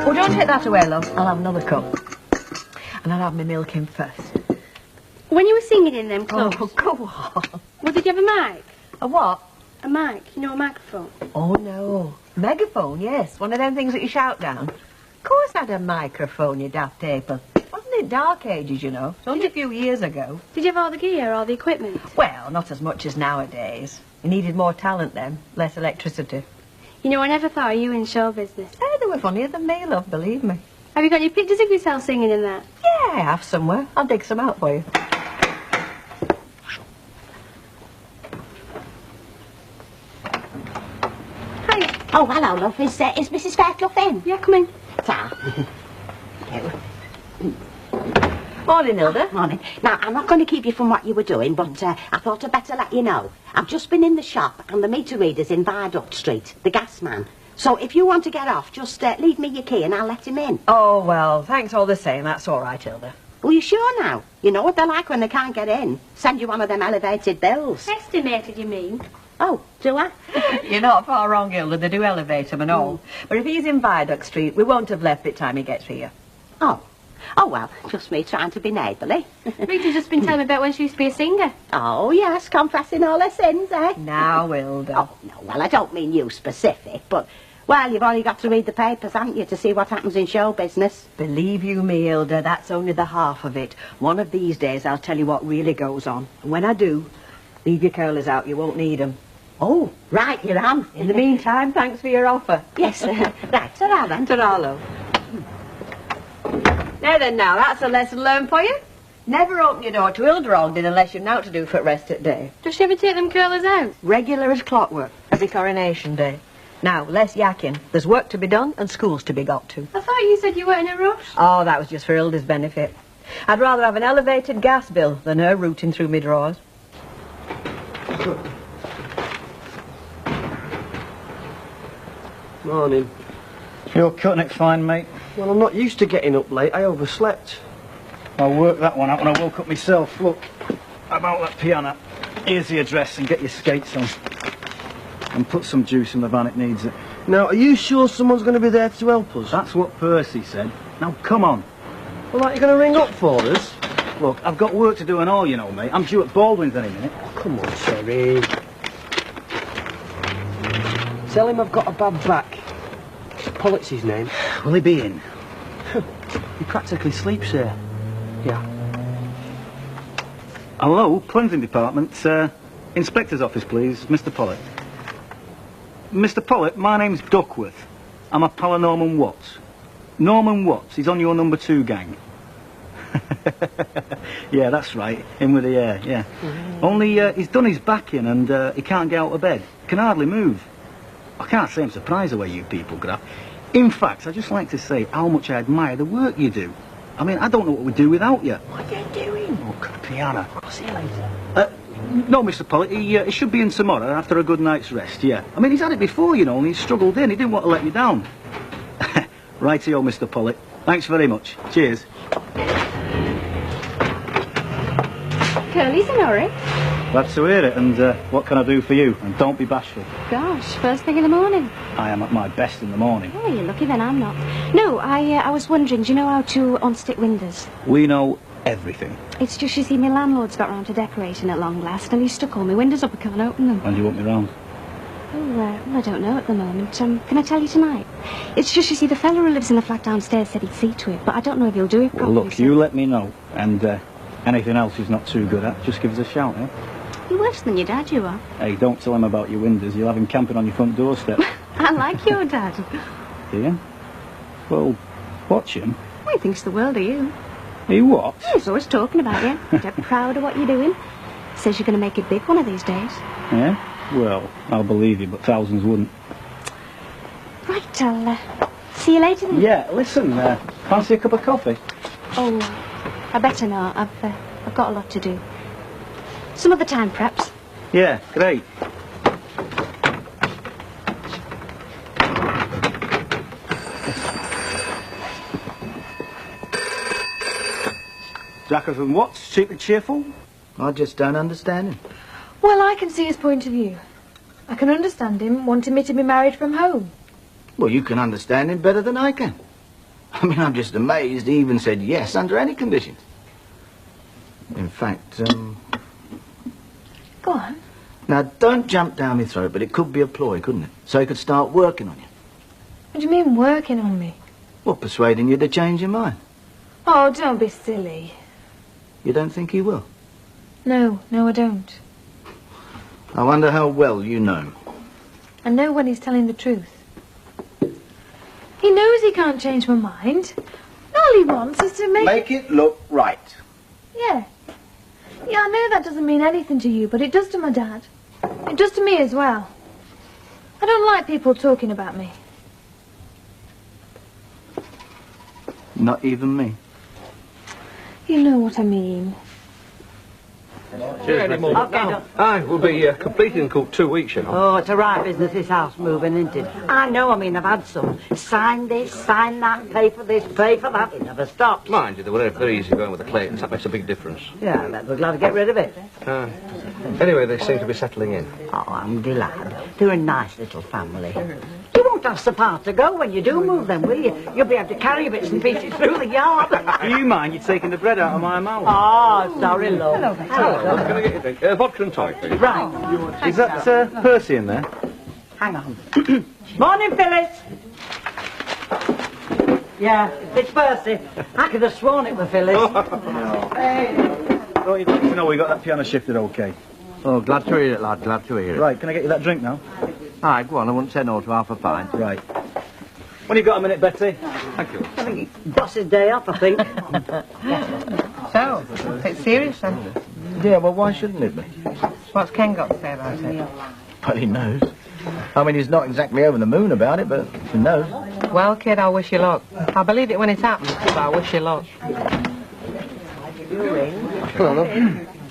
Oh, don't take that away, love. I'll have another cup. And I'll have my milk in first. When you were singing in them clubs... Oh, go on. Well, did you have a mic? A what? A mic. You know, a microphone. Oh, no. Megaphone, yes. One of them things that you shout down. Of course I had a microphone, you daft apple. Wasn't it dark ages, you know? It's only a few years ago. Did you have all the gear, all the equipment? Well, not as much as nowadays. You needed more talent then, less electricity. You know, I never thought of you in show business. Oh, they were funnier than me, love, believe me. Have you got any pictures of yourself singing in that? Yeah, I have somewhere. I'll dig some out for you. Hi. Oh, hello, love. Is Mrs. Fairclough in? Yeah, come in. Ta. Morning, Hilda. Morning. Now, I'm not going to keep you from what you were doing, but I thought I'd better let you know. I've just been in the shop and the meter reader's in Viaduct Street, the gas man. So if you want to get off, just leave me your key and I'll let him in. Oh, well, thanks all the same. That's all right, Hilda. Well, you sure now? You know what they're like when they can't get in. Send you one of them elevated bills. Estimated, you mean? Oh, do I? You're not far wrong, Hilda. They do elevate them and all. But if he's in Viaduct Street, we won't have left by the time he gets here. Oh. Oh, well, just me trying to be neighbourly. Rita's just been telling me about when she used to be a singer. Oh, yes, confessing all her sins, eh? Now, Hilda. Oh, no, well, I don't mean you specific, but, well, you've only got to read the papers, haven't you, to see what happens in show business? Believe you me, Hilda, that's only the half of it. One of these days I'll tell you what really goes on. And when I do, leave your curlers out, you won't need them. Oh, right, you're on. In the meantime, thanks for your offer. Yes, right, ta-ra then. Ta-ra, love. Now then, now, that's a lesson learned for you. Never open your door to Hilda Ogden unless you've naught to do for the rest of the day. Does she ever take them curlers out? Regular as clockwork, every Coronation Day. Now, less yakking. There's work to be done and schools to be got to. I thought you said you weren't in a rush. Oh, that was just for Hilda's benefit. I'd rather have an elevated gas bill than her rooting through me drawers. Morning. You're cutting it fine, mate. Well, I'm not used to getting up late. I overslept. I'll work that one out when I woke up myself. Look, about that piano. Here's the address and get your skates on. And put some juice in the van, it needs it. Now, are you sure someone's going to be there to help us? That's what Percy said. Now, come on. Well, aren't you going to ring up for us? Look, I've got work to do and all, you know, mate. I'm due at Baldwin's any minute. Oh, come on, Terry. Tell him I've got a bad back. Pollitt's his name. Will he be in? He practically sleeps here. Yeah. Hello, cleansing department. Inspector's office, please. Mr. Pollitt. Mr. Pollitt, my name's Duckworth. I'm a pal of Norman Watts. Norman Watts, he's on your number 2 gang. Yeah, that's right. Him with the hair, yeah. Only he's done his back in and he can't get out of bed. Can hardly move. I can't say I'm surprised the way you people grab. In fact, I'd just like to say how much I admire the work you do. I mean, I don't know what we'd do without you. What are you doing? Oh, piano. I'll see you later. No, Mr. Pollitt, he should be in tomorrow after a good night's rest, yeah. I mean, he's had it before, you know, and he's struggled in. He didn't want to let you down. Righty-o, Mr. Pollitt. Thanks very much. Cheers. Curly's in a hurry. Glad to hear it, and what can I do for you? And don't be bashful. Gosh, first thing in the morning. I am at my best in the morning. Oh, you're lucky then, I'm not. No, I was wondering, do you know how to unstick windows? We know everything. It's just, you see, my landlord's got round to decorating at long last, and he's stuck all my windows up, I can't open them. When do you want me round? Oh, well, I don't know at the moment. Can I tell you tonight? It's just, you see, the fella who lives in the flat downstairs said he'd see to it, but I don't know if he'll do it properly. Well, look, you let me know, and anything else he's not too good at, just give us a shout, eh? You're worse than your dad, you are. Hey, don't tell him about your windows. You'll have him camping on your front doorstep. I like your dad. Do you? Well, watch him. Well, he thinks the world of you. He what? He's always talking about you. Dead proud of what you're doing. Says you're going to make it big one of these days. Yeah? Well, I'll believe you, but thousands wouldn't. Right, I'll see you later then. Yeah, listen, fancy a cup of coffee? Oh, I better not. I've got a lot to do. Some other time, perhaps. Yeah, great. Jackers and what? Stupid cheerful? I just don't understand him. Well, I can see his point of view. I can understand him wanting me to be married from home. Well, you can understand him better than I can. I mean, I'm just amazed he even said yes under any conditions. In fact, Go on. Now, don't jump down my throat, but it could be a ploy, couldn't it? So he could start working on you. What do you mean, working on me? Well, persuading you to change your mind. Oh, don't be silly. You don't think he will? No, I don't. I wonder how well you know. I know when he's telling the truth. He knows he can't change my mind. All he wants is to Make it look right. Yeah. Yeah, I know that doesn't mean anything to you, but it does to my dad. It does to me as well. I don't like people talking about me. Not even me. You know what I mean. Cheers, mate. Aye, we'll be completed in called 2 weeks, you know. Oh, it's a right business, this house moving, isn't it? I know, I mean, I've had some. Sign this, sign that, pay for this, pay for that. It never stops. Mind you, they were very easy going with the Claytons. That makes a big difference. Yeah, but we're glad to get rid of it. Anyway, they seem to be settling in. Oh, I'm glad. They're a nice little family. You won't have so far to go when you do move them, will you? You'll be able to carry bits and pieces through the yard. Do you mind you taking the bread out of my mouth? Oh, sorry, love. Hello. Can I get you a drink? Vodka and tonic, please. Right. Is that Percy in there? Hang on. Morning, Phyllis. Yeah, it's Percy. I could have sworn it was Phyllis. Oh, you don't know we got that piano shifted okay. Oh, glad to hear it, lad. Glad to hear it. Right, can I get you that drink now? Aye, go on. I wouldn't say no to half a pint. Right. When you got a minute, Betty? Thank you. I think it's boss's day off, I think. So, it's serious then? Yeah, well, why shouldn't it be? What's Ken got to say about it? Well, he knows. I mean, he's not exactly over the moon about it, but he knows. Well, kid, I wish you luck. I believe it when it happens, but I wish you luck. Hello, love.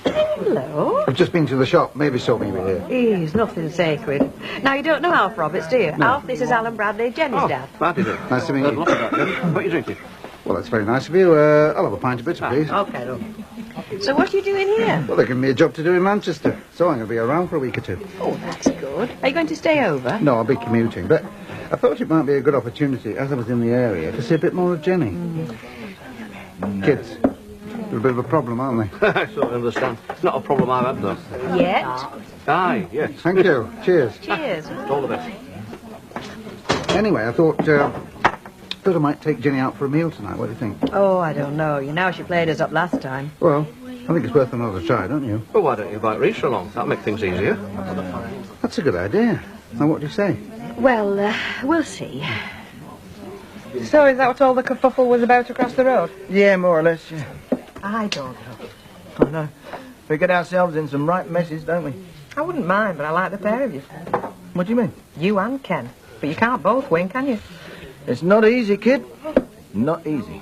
Hello. I've just been to the shop. Maybe saw me here. He's nothing sacred. Now, you don't know Alf Roberts, do you? No. Alf, this is Alan Bradley, Jenny's dad. That is it. Nice to meet you. What are you drinking? Well, that's very nice of you. I'll have a pint of bitter, please. Okay, look. So what are you doing here? Well, they're giving me a job to do in Manchester, so I'm going to be around for a week or two. Oh, that's good. Are you going to stay over? No, I'll be commuting, but I thought it might be a good opportunity, as I was in the area, to see a bit more of Jenny. Kids, they're a bit of a problem, aren't they? I sort of understand. It's not a problem I've had, though. Yet. Aye, yes. Thank you. Cheers. Cheers. All the best. Anyway, I thought I might take Jenny out for a meal tonight. What do you think? Oh, I don't know. You know she played us up last time. Well, I think it's worth another try, don't you? Well, why don't you invite Risa along? That'll make things easier. That's a good idea. Now, what do you say? Well, we'll see. So is that what all the kerfuffle was about across the road? Yeah, more or less, yeah. I don't know. I know. We get ourselves in some right messes, don't we? I wouldn't mind, but I like the pair of you. What do you mean? You and Ken. But you can't both win, can you? It's not easy, kid. Not easy.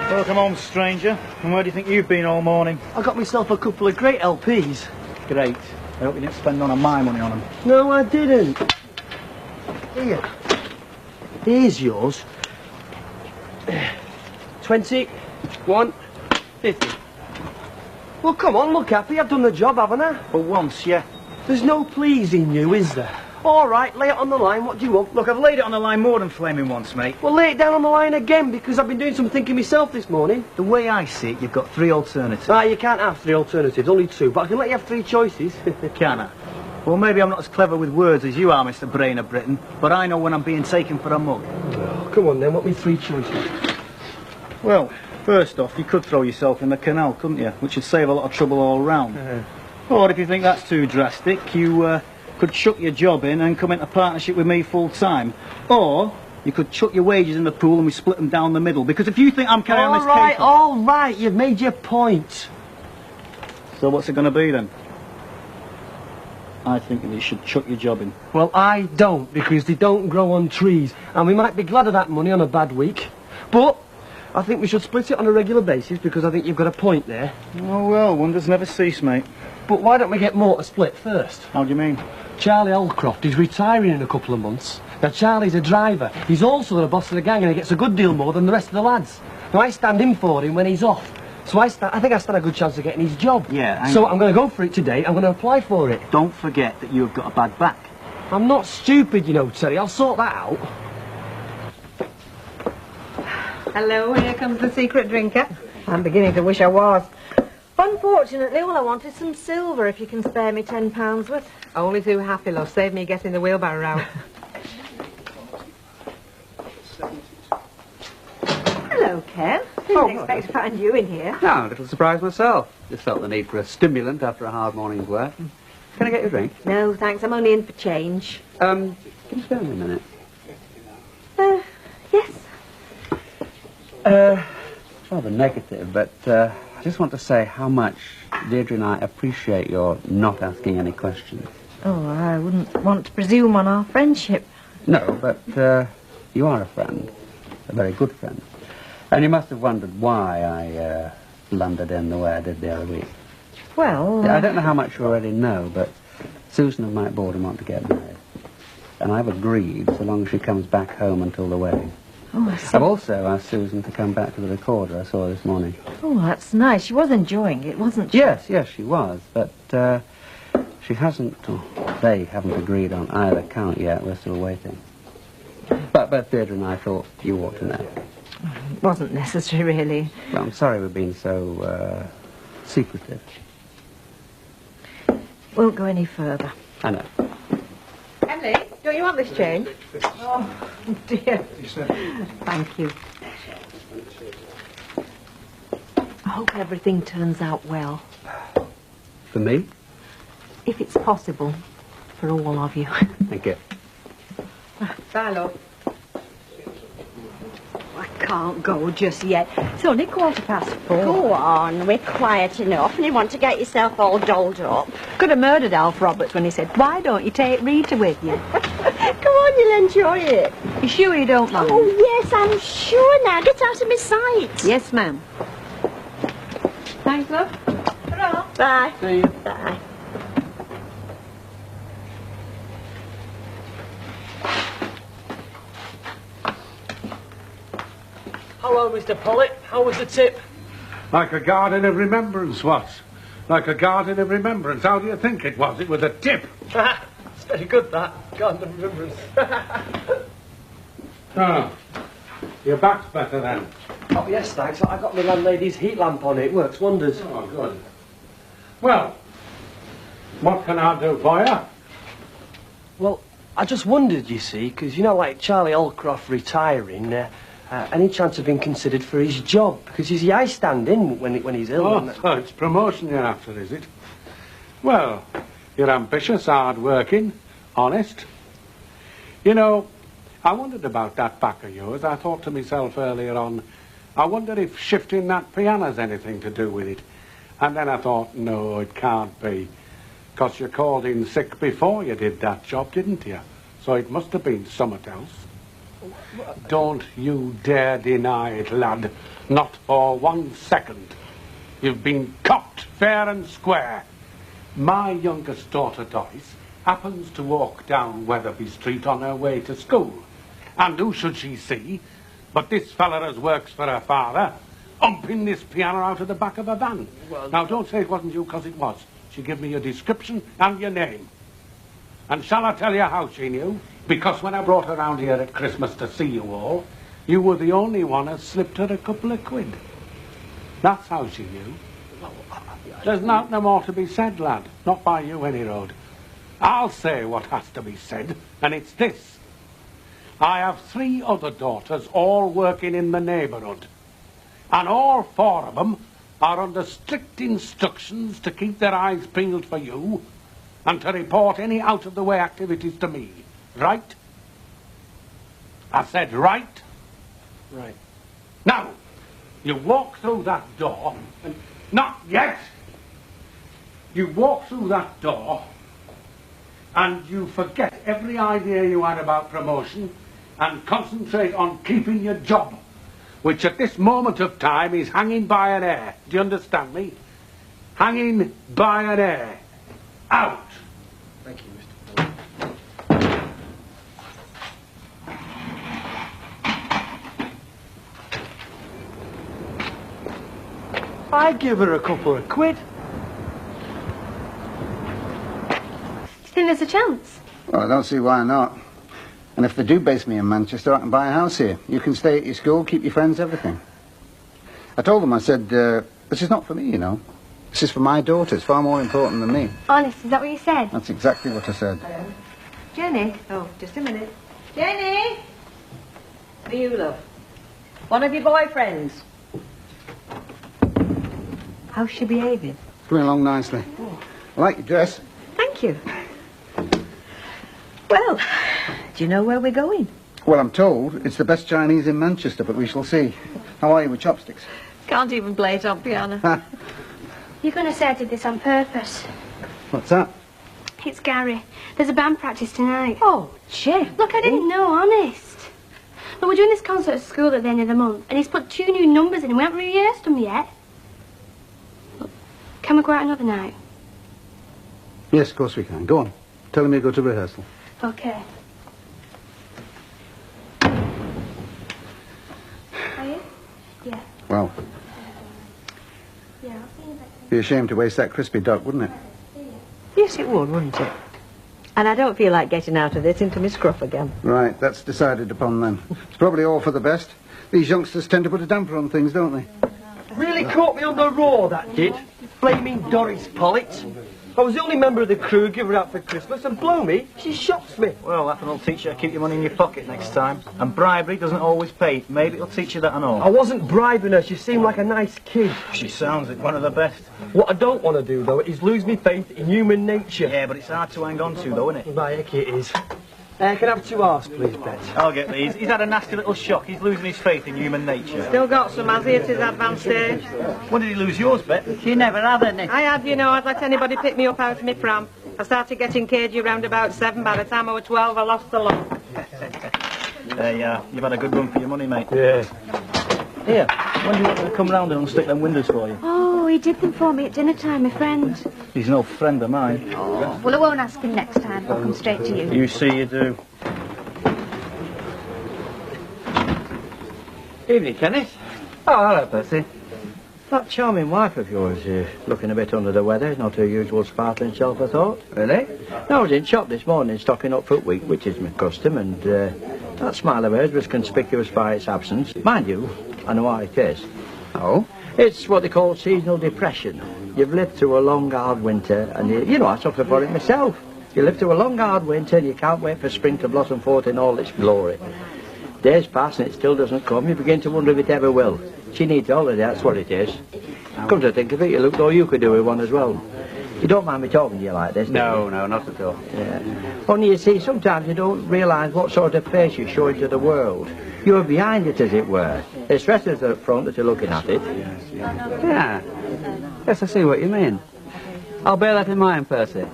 Welcome home, stranger. And where do you think you've been all morning? I got myself a couple of great LPs. Great. I hope you didn't spend none of my money on them. No, I didn't. Here. Here's yours. 21, 50. Well, come on, look happy. I've done the job, haven't I? For once, yeah. There's no pleasing you, is there? All right, lay it on the line. What do you want? Look, I've laid it on the line more than flaming once, mate. Well, lay it down on the line again, because I've been doing some thinking myself this morning. The way I see it, you've got three alternatives. Ah, you can't have three alternatives, only two. But I can let you have three choices. Can I? Well, maybe I'm not as clever with words as you are, Mr. Brain of Britain, but I know when I'm being taken for a mug. Oh, come on, then. What me three choices? Well, first off, you could throw yourself in the canal, couldn't you? Which would save a lot of trouble all round. Or if you think that's too drastic, you could chuck your job in and come into partnership with me full time. Or you could chuck your wages in the pool and we split them down the middle. Because if you think I'm carrying on this case... All right, you've made your point. So what's it going to be then? I think that you should chuck your job in. Well, I don't, because they don't grow on trees. And we might be glad of that money on a bad week. But I think we should split it on a regular basis because I think you've got a point there. Oh, well, wonders never cease, mate. But why don't we get more to split first? How do you mean? Charlie Holcroft is retiring in a couple of months. Now, Charlie's a driver. He's also the boss of the gang and he gets a good deal more than the rest of the lads. Now, I stand in for him when he's off. So I think I stand a good chance of getting his job. Yeah, So I'm going to go for it today. I'm going to apply for it. Don't forget that you've got a bad back. I'm not stupid, you know, Terry. I'll sort that out. Hello, here comes the secret drinker. I'm beginning to wish I was. Unfortunately, all I want is some silver, if you can spare me £10 worth. Only too happy, love. Save me getting the wheelbarrow out. Hello, Ken. Didn't expect to find you in here. No, a little surprised myself. Just felt the need for a stimulant after a hard morning's work. Can I get you a drink? No, thanks. I'm only in for change. Can you spare me a minute? Yes. Rather negative, but I just want to say how much Deirdre and I appreciate your not asking any questions. Oh, I wouldn't want to presume on our friendship. No, but you are a friend. A very good friend. And you must have wondered why I blundered in the way I did the other week. Well... I don't know how much you already know, but Susan and Mike Borden want to get married. And I've agreed so long as she comes back home until the wedding. Oh, I see. I've also asked Susan to come back to the recorder I saw this morning. Oh, that's nice. She was enjoying it, wasn't she? Yes, she was, but she hasn't, or they haven't agreed on either count yet. We're still waiting. But Deirdre and I thought you ought to know. It wasn't necessary, really. Well, I'm sorry we've been so secretive. Won't go any further. I know. Emily, don't you want this change? Oh, dear. Thank you. I hope everything turns out well. For me? If it's possible, for all of you. Thank you. Bye, love. I can't go just yet. It's only 4:15. Go on, we're quiet enough and you want to get yourself all dolled up. Could have murdered Alf Roberts when he said, why don't you take Rita with you? Come on, you'll enjoy it. You sure you don't mind? Oh, yes, I'm sure now. Get out of my sight. Yes, ma'am. Thanks, love. Ta-ra. Bye. See you. Bye. Hello, Mr. Pollitt. How was the tip? Like a garden of remembrance, what? Like a garden of remembrance. How do you think it was? It was a tip. It's very good, that. Garden of Remembrance. Oh, your back's better then. Oh, yes, thanks. I got my landlady's heat lamp on it. Works wonders. Oh, good. Well, what can I do for you? Well, I just wondered, you see, because, you know, like Charlie Holcroft retiring, any chance of being considered for his job? Because you see, I stand in when he's ill. Oh, so it's promotion you're after, is it? Well, you're ambitious, hard-working, honest. You know, I wondered about that back of yours. I thought to myself earlier on, I wonder if shifting that piano's anything to do with it. And then I thought, no, it can't be. Because you called in sick before you did that job, didn't you? So it must have been something else. Don't you dare deny it, lad. Not for 1 second. You've been copped fair and square. My youngest daughter, Doris, happens to walk down Weatherby Street on her way to school. And who should she see but this fella as works for her father, umping this piano out of the back of a van. Well, now, don't say it wasn't you, because it was. She gave me your description and your name. And shall I tell you how she knew? Because when I brought her round here at Christmas to see you all, you were the only one that slipped her a couple of quid. That's how she knew. There's not no more to be said, lad. Not by you, any road. I'll say what has to be said, and it's this. I have 3 other daughters, all working in the neighbourhood. And all 4 of them are under strict instructions to keep their eyes peeled for you and to report any out-of-the-way activities to me. Right? I said right? Right. Now, you walk through that door and... Not yet! You walk through that door and you forget every idea you had about promotion and concentrate on keeping your job. which at this moment of time is hanging by an hair. Do you understand me? Hanging by an hair. Out. Thank you, Mr. Fuller. I'd give her a couple of quid. Do you think there's a chance? Well, I don't see why not. And if they do base me in Manchester, I can buy a house here. You can stay at your school, keep your friends, everything. I told them, I said, this is not for me, you know. This is for my daughter. It's far more important than me. Honest, is that what you said? That's exactly what I said. Jenny? Oh, just a minute. Jenny! For you, love. One of your boyfriends. How's she behaving? Coming along nicely. I like your dress. Thank you. Well, do you know where we're going? Well, I'm told it's the best Chinese in Manchester, but we shall see. How are you with chopsticks? Can't even play it on piano. You're going to say I did this on purpose. What's that? It's Gary. There's a band practice tonight. Oh, shit. Look, I didn't know, honest. But we're doing this concert at school at the end of the month, and he's put 2 new numbers in, and we haven't rehearsed them yet. Look, can we go out another night? Yes, of course we can. Go on. Tell him you go to rehearsal. Okay. Are you? Yeah. Well, Yeah, I'll see you later. be ashamed to waste that crispy duck, wouldn't it? Yes, it would, wouldn't it? And I don't feel like getting out of this into my scruff again. Right, that's decided upon then. It's probably all for the best. These youngsters tend to put a damper on things, don't they? Really caught me on the raw, that did. Flaming Doris Pollitt. I was the only member of the crew give her out for Christmas, and blow me, she shocks me. Well, that'll teach you to keep your money in your pocket next time. And bribery doesn't always pay. Maybe it'll teach you that and all. I wasn't bribing her, she seemed like a nice kid. She sounds like one of the best. What I don't want to do, though, is lose me faith in human nature. Yeah, but it's hard to hang on to, though, isn't it? Right, it is. Can I have 2 hours, please, Bet? I'll get these. He's had a nasty little shock. He's losing his faith in human nature. Still got some, has he, at his advanced stage? When did he lose yours, Bet? She never had any. I had, you know, I'd let anybody pick me up out of my pram. I started getting cagey round about 7. By the time I was 12, I lost the lot. There you are. You've had a good run for your money, mate. Yeah. Here, when do you want me to come round and unstick them windows for you? Oh, he did them for me at dinner time, my friend. He's no friend of mine. Oh, well, I won't ask him next time. I'll come straight to you. You see you do. Evening, Kenneth. Oh, hello, Percy. That charming wife of yours is looking a bit under the weather. Not her usual sparkling self, I thought. Really? No, I was in shop this morning stocking up for a week, which is my custom, and that smile of hers was conspicuous by its absence. Mind you, I know why it is. Oh? It's what they call seasonal depression. You've lived through a long, hard winter, and you know, I suffer for it myself. You live through a long, hard winter, and you can't wait for spring to blossom forth in all its glory. Days pass and it still doesn't come. You begin to wonder if it ever will. She needs a holiday, that's what it is. Come to think of it, you look though you could do with one as well. You don't mind me talking to you like this, do you? No, not at all. Yeah. Only you see, sometimes you don't realise what sort of face you show into the world. You're behind it, as it were. It's restless at front that you're looking at it. Yeah. Yes, I see what you mean. I'll bear that in mind, Percy.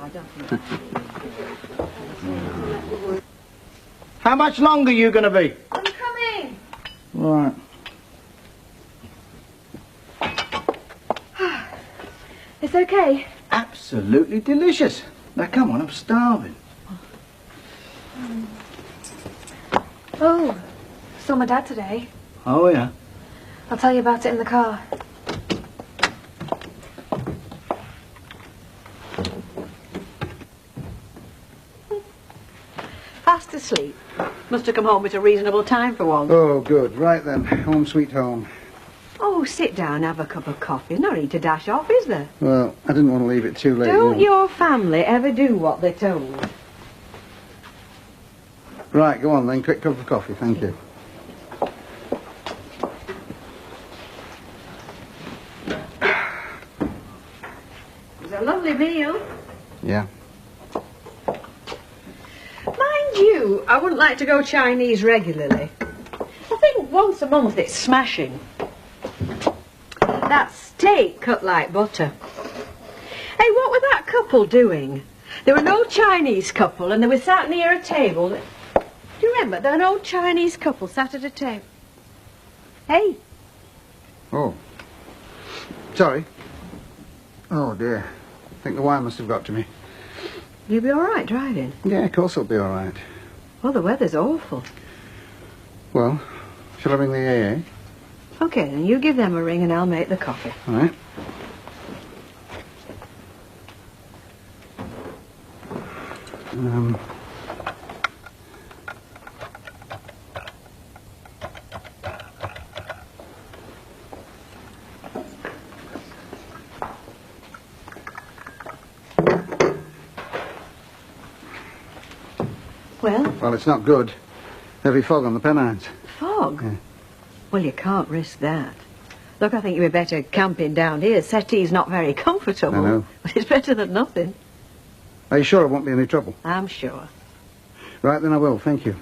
How much longer are you going to be? I'm coming. Right. It's okay. Absolutely delicious. Now, come on, I'm starving. Oh, saw my dad today. Oh, yeah? I'll tell you about it in the car. Fast asleep. Must have come home at a reasonable time for once. Oh, good. Right then. Home sweet home. Oh, sit down, have a cup of coffee. No need to dash off, is there? Well, I didn't want to leave it too late. Don't your family ever do what they're told? Right, go on then. Quick cup of coffee. Thank you. It was a lovely meal. Yeah. Mind you, I wouldn't like to go Chinese regularly. I think once a month it's smashing. That steak cut like butter. Hey, what were that couple doing? They were an old Chinese couple and they were sat near a table. Do you remember? They're an old Chinese couple sat at a table. Hey, Oh. Sorry. Oh, dear. I think the wine must have got to me. You'll be all right driving? Yeah, of course it'll be all right. Well, the weather's awful. Well, shall I ring the AA? OK, then you give them a ring and I'll make the coffee. All right. Well, it's not good. Heavy fog on the Pennines. Fog? Yeah. Well, you can't risk that. Look, I think you'd be better camping down here. Settee's not very comfortable. I know. But it's better than nothing. Are you sure it won't be any trouble? I'm sure. Right, then I will. Thank you.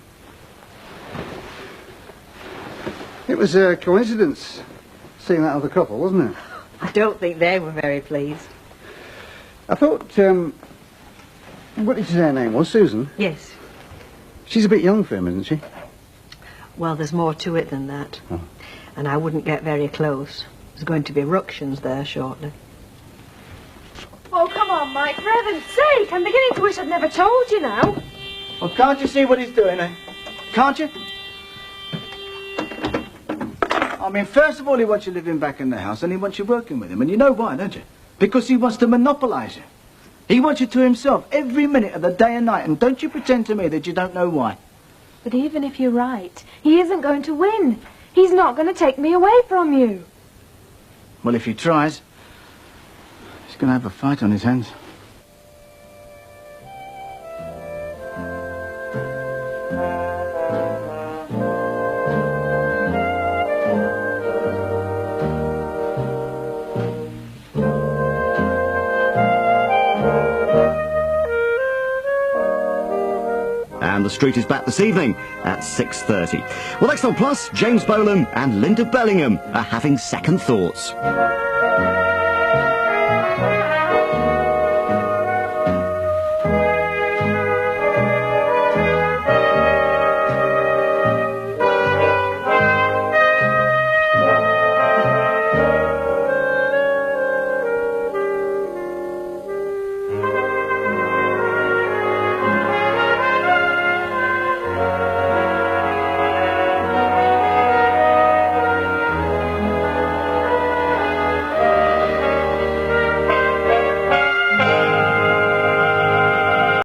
It was a coincidence seeing that other couple, wasn't it? I don't think they were very pleased. I thought, what did you say her name was? Susan? Yes. She's a bit young for him, isn't she? Well, there's more to it than that. Oh. And I wouldn't get very close. There's going to be ructions there shortly. Oh, come on, Mike, for heaven's sake. I'm beginning to wish I'd never told you now. Well, can't you see what he's doing, eh? Can't you? I mean, first of all, he wants you living back in the house, and he wants you working with him. And you know why, don't you? Because he wants to monopolise you. He wants you to himself every minute of the day and night, and don't you pretend to me that you don't know why. But even if you're right, he isn't going to win. He's not going to take me away from you. Well, if he tries, he's going to have a fight on his hands. And the street is back this evening at 6:30. Well, next on Plus, James Bolam and Linda Bellingham are having second thoughts.